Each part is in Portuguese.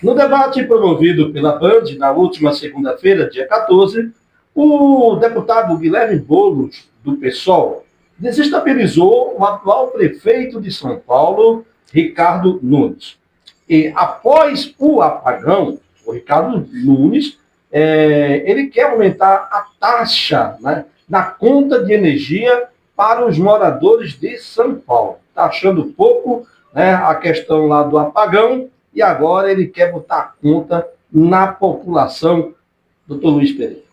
No debate promovido pela Band na última segunda-feira, dia 14, o deputado Guilherme Boulos, do PSOL, desestabilizou o atual prefeito de São Paulo, Ricardo Nunes. E após o apagão, o Ricardo Nunes, ele quer aumentar a taxa, né, na conta de energia para os moradores de São Paulo. Está achando pouco, né, a questão lá do apagão e agora ele quer botar a conta na população, doutor Luiz Pereira.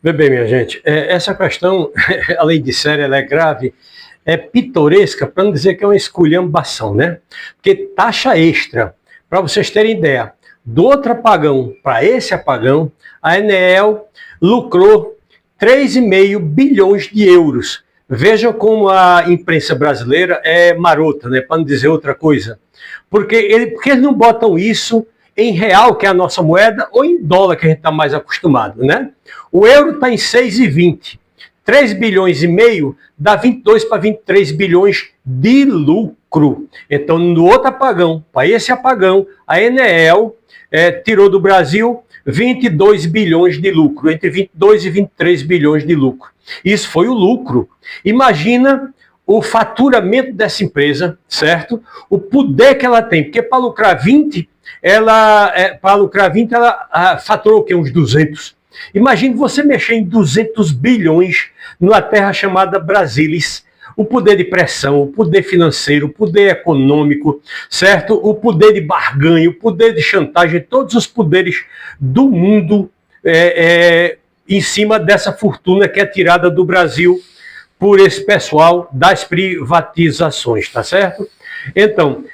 Bem, minha gente, essa questão, além de séria, ela é grave, é pitoresca, para não dizer que é uma esculhambação, né? Porque taxa extra, para vocês terem ideia, do outro apagão para esse apagão, a Enel lucrou 3,5 bilhões de euros. Vejam como a imprensa brasileira é marota, né? Para não dizer outra coisa. Porque eles não botam isso em real, que é a nossa moeda, ou em dólar, que a gente está mais acostumado, né? O euro está em 6,20. 3 bilhões e meio dá 22 para 23 bilhões de lucro. Então, no outro apagão, para esse apagão, a Enel tirou do Brasil 22 bilhões de lucro, entre 22 e 23 bilhões de lucro. Isso foi o lucro. Imagina o faturamento dessa empresa, certo? O poder que ela tem, porque para lucrar 20, ela faturou o quê? Uns 200. Imagine você mexer em 200 bilhões numa terra chamada Brasilis. O poder de pressão, o poder financeiro, o poder econômico, certo? O poder de barganha, o poder de chantagem, todos os poderes do mundo em cima dessa fortuna que é tirada do Brasil por esse pessoal das privatizações, tá certo? Então,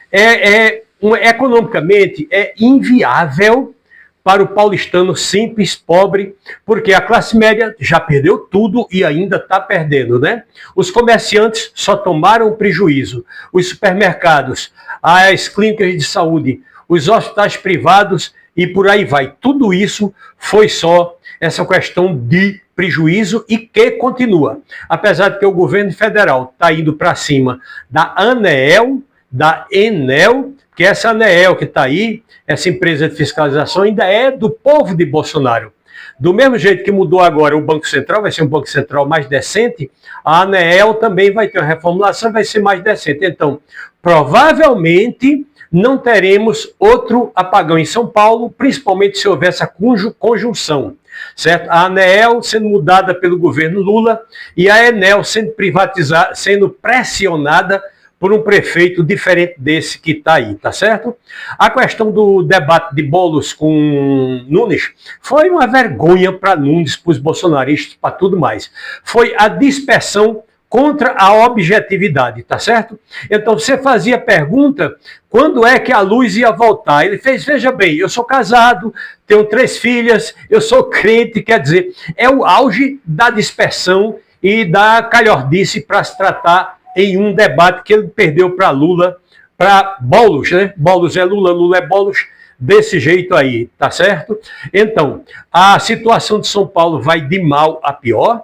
economicamente é inviável para o paulistano simples, pobre, porque a classe média já perdeu tudo e ainda está perdendo, né? Os comerciantes só tomaram prejuízo. Os supermercados, as clínicas de saúde, os hospitais privados e por aí vai. Tudo isso foi só essa questão de prejuízo e que continua. Apesar de que o governo federal está indo para cima da ANEEL, da Enel, que essa ANEEL que está aí, essa empresa de fiscalização, ainda é do povo de Bolsonaro. Do mesmo jeito que mudou agora o Banco Central, vai ser um Banco Central mais decente, a ANEEL também vai ter uma reformulação, vai ser mais decente. Então, provavelmente não teremos outro apagão em São Paulo, principalmente se houver essa conjunção, certo? A ANEEL sendo mudada pelo governo Lula e a Enel sendo privatizada, sendo pressionada por um prefeito diferente desse que está aí, tá certo? A questão do debate de Boulos com Nunes foi uma vergonha para Nunes, para os bolsonaristas, para tudo mais. Foi a dispersão contra a objetividade, tá certo? Então você fazia pergunta, quando é que a luz ia voltar? Ele fez, veja bem, eu sou casado, tenho 3 filhas, eu sou crente, quer dizer, é o auge da dispersão e da calhordice para se tratar em um debate que ele perdeu para Lula, para Boulos, né? Boulos é Lula, Lula é Boulos, desse jeito aí, tá certo? Então, a situação de São Paulo vai de mal a pior,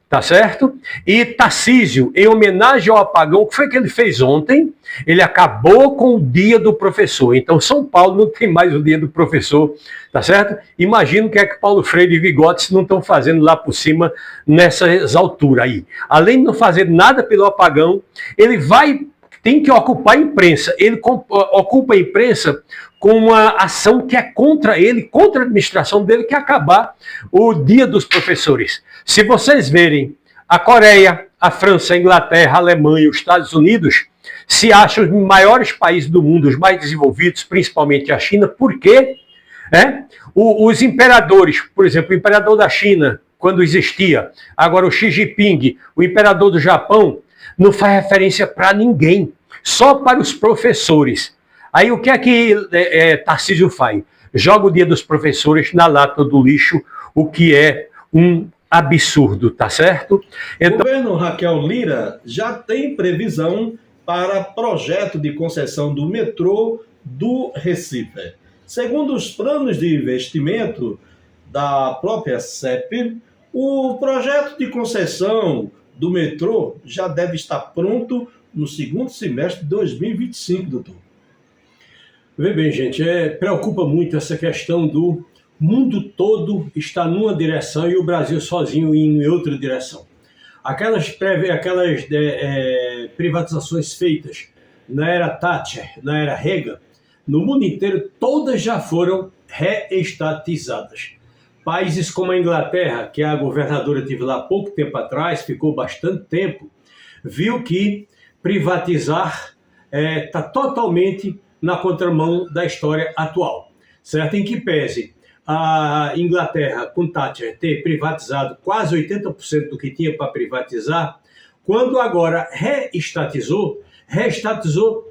tá certo? E Tarcísio, em homenagem ao apagão, o que foi que ele fez ontem? Ele acabou com o dia do professor. Então, São Paulo não tem mais o dia do professor, tá certo? Imagina o que é que Paulo Freire e Vigotes não estão fazendo lá por cima, nessas alturas aí. Além de não fazer nada pelo apagão, ele tem que ocupar a imprensa. Ele ocupa a imprensa com uma ação que é contra ele, contra a administração dele, que é acabar o dia dos professores. Se vocês verem, a Coreia, a França, a Inglaterra, a Alemanha, os Estados Unidos se acham os maiores países do mundo, os mais desenvolvidos, principalmente a China. Por quê? Os imperadores, por exemplo, o imperador da China, quando existia, agora o Xi Jinping, o imperador do Japão, não faz referência para ninguém, só para os professores. Aí o que é que Tarcísio faz? Joga o dia dos professores na lata do lixo, o que é um absurdo, tá certo? Então... O governo Raquel Lira já tem previsão para projeto de concessão do metrô do Recife. Segundo os planos de investimento da própria CEP, o projeto de concessão do metrô já deve estar pronto no segundo semestre de 2025, doutor. Vê bem, gente, preocupa muito essa questão do mundo todo está numa direção e o Brasil sozinho em outra direção. Aquelas privatizações feitas na era Thatcher, na era Reagan, no mundo inteiro, todas já foram reestatizadas. Países como a Inglaterra, que a governadora teve lá há pouco tempo atrás, ficou bastante tempo, viu que privatizar está totalmente na contramão da história atual, certo? Em que pese a Inglaterra, com Thatcher, ter privatizado quase 80% do que tinha para privatizar, quando agora reestatizou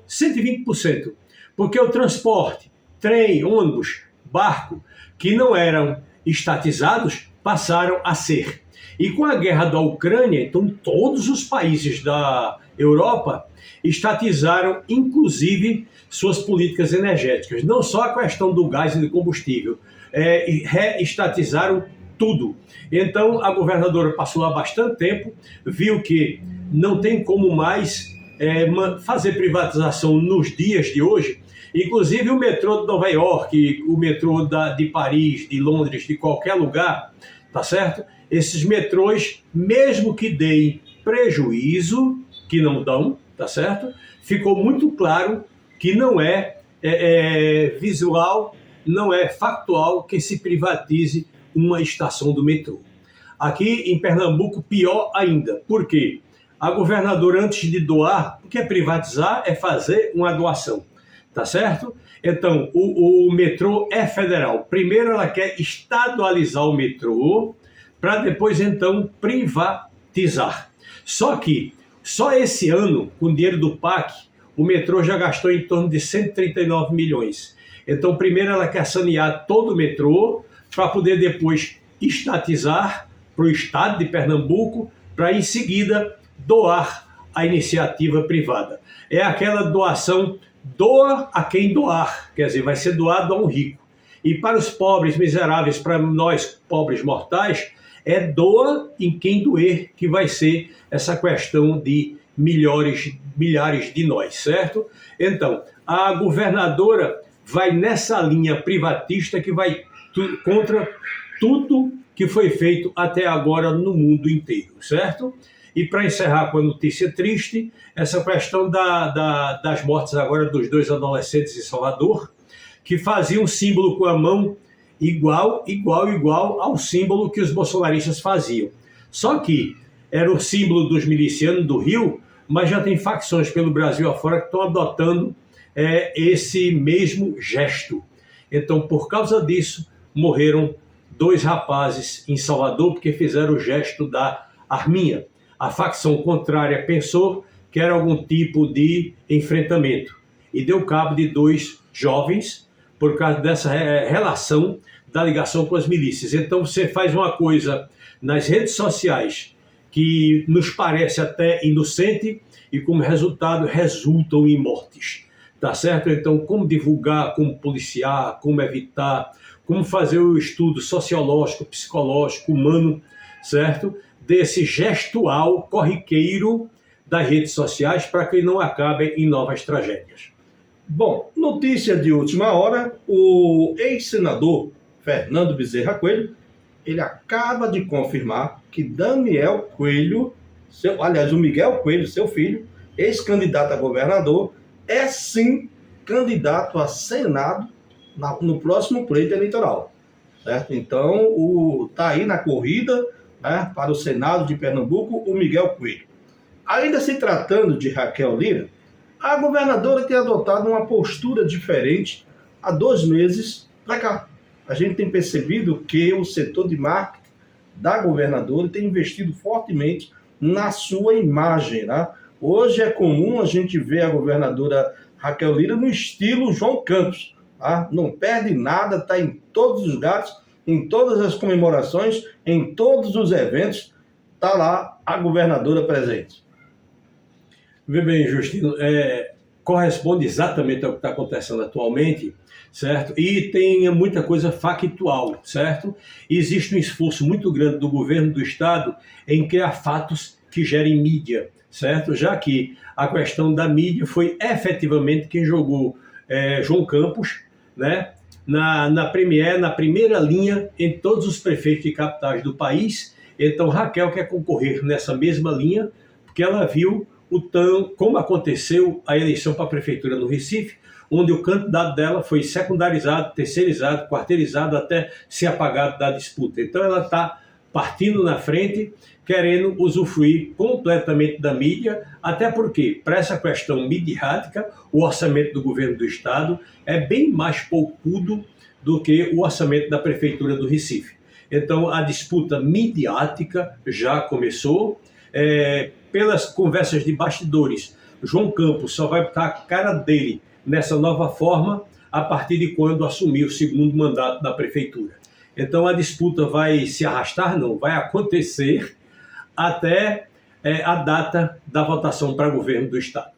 120%, porque o transporte, trem, ônibus, barco, que não eram estatizados, passaram a ser. E com a guerra da Ucrânia, então todos os países da Europa estatizaram, inclusive, suas políticas energéticas. Não só a questão do gás e do combustível, reestatizaram tudo. Então, a governadora passou lá bastante tempo, viu que não tem como mais fazer privatização nos dias de hoje. Inclusive o metrô de Nova York, o metrô de Paris, de Londres, de qualquer lugar, tá certo? Esses metrôs, mesmo que deem prejuízo, que não dão, tá certo? Ficou muito claro que não é visual, não é factual que se privatize uma estação do metrô. Aqui em Pernambuco, pior ainda. Por quê? A governadora, antes de doar, porque privatizar é fazer uma doação, tá certo? Então, o metrô é federal. Primeiro ela quer estadualizar o metrô, para depois, então, privatizar. Só que, só esse ano, com o dinheiro do PAC, o metrô já gastou em torno de 139 milhões. Então, primeiro ela quer sanear todo o metrô, para poder depois estatizar para o estado de Pernambuco, para em seguida doar a iniciativa privada. É aquela doação, doa a quem doar, quer dizer, vai ser doado a um rico. E para os pobres miseráveis, para nós pobres mortais, doa em quem doer, que vai ser essa questão de milhares de nós, certo? Então, a governadora vai nessa linha privatista que vai contra tudo que foi feito até agora no mundo inteiro, certo? E para encerrar com a notícia triste, essa questão das mortes agora dos 2 adolescentes em Salvador, que faziam um símbolo com a mão igual ao símbolo que os bolsonaristas faziam. Só que era o símbolo dos milicianos do Rio, mas já tem facções pelo Brasil afora que estão adotando esse mesmo gesto. Então, por causa disso, morreram 2 rapazes em Salvador, porque fizeram o gesto da arminha. A facção contrária pensou que era algum tipo de enfrentamento e deu cabo de 2 jovens por causa dessa relação da ligação com as milícias. Então você faz uma coisa nas redes sociais que nos parece até inocente e como resultado resultam em mortes, tá certo? Então como divulgar, como policiar, como evitar, como fazer o estudo sociológico, psicológico, humano, certo? Desse gestual corriqueiro das redes sociais para que não acabem em novas tragédias. Bom, notícia de última hora, o ex-senador Fernando Bezerra Coelho, ele acaba de confirmar que Daniel Coelho, o Miguel Coelho, seu filho, ex-candidato a governador, é sim candidato a Senado no próximo pleito eleitoral, certo? Então, tá aí na corrida, né, para o Senado de Pernambuco, o Miguel Coelho. Ainda se tratando de Raquel Lira, a governadora tem adotado uma postura diferente há 2 meses para cá. A gente tem percebido que o setor de marketing da governadora tem investido fortemente na sua imagem, né? Hoje é comum a gente ver a governadora Raquel Lira no estilo João Campos, tá? Não perde nada, está em todos os lugares, em todas as comemorações, em todos os eventos, está lá a governadora presente. Vê bem, Justino, corresponde exatamente ao que está acontecendo atualmente, certo? E tem muita coisa factual, certo? Existe um esforço muito grande do governo do estado em criar fatos que gerem mídia, certo? Já que a questão da mídia foi efetivamente quem jogou João Campos, né, na primeira linha em todos os prefeitos de capitais do país. Então Raquel quer concorrer nessa mesma linha, porque ela viu como aconteceu a eleição para a prefeitura no Recife, onde o candidato dela foi secundarizado, terceirizado, quarteirizado, até ser apagado da disputa. Então ela está partindo na frente, querendo usufruir completamente da mídia, até porque, para essa questão midiática, o orçamento do governo do estado é bem mais poupudo do que o orçamento da prefeitura do Recife. Então a disputa midiática já começou. Pelas conversas de bastidores, João Campos só vai botar a cara dele nessa nova forma a partir de quando assumir o segundo mandato da prefeitura. Então a disputa vai se arrastar, não, vai acontecer até a data da votação para governo do estado.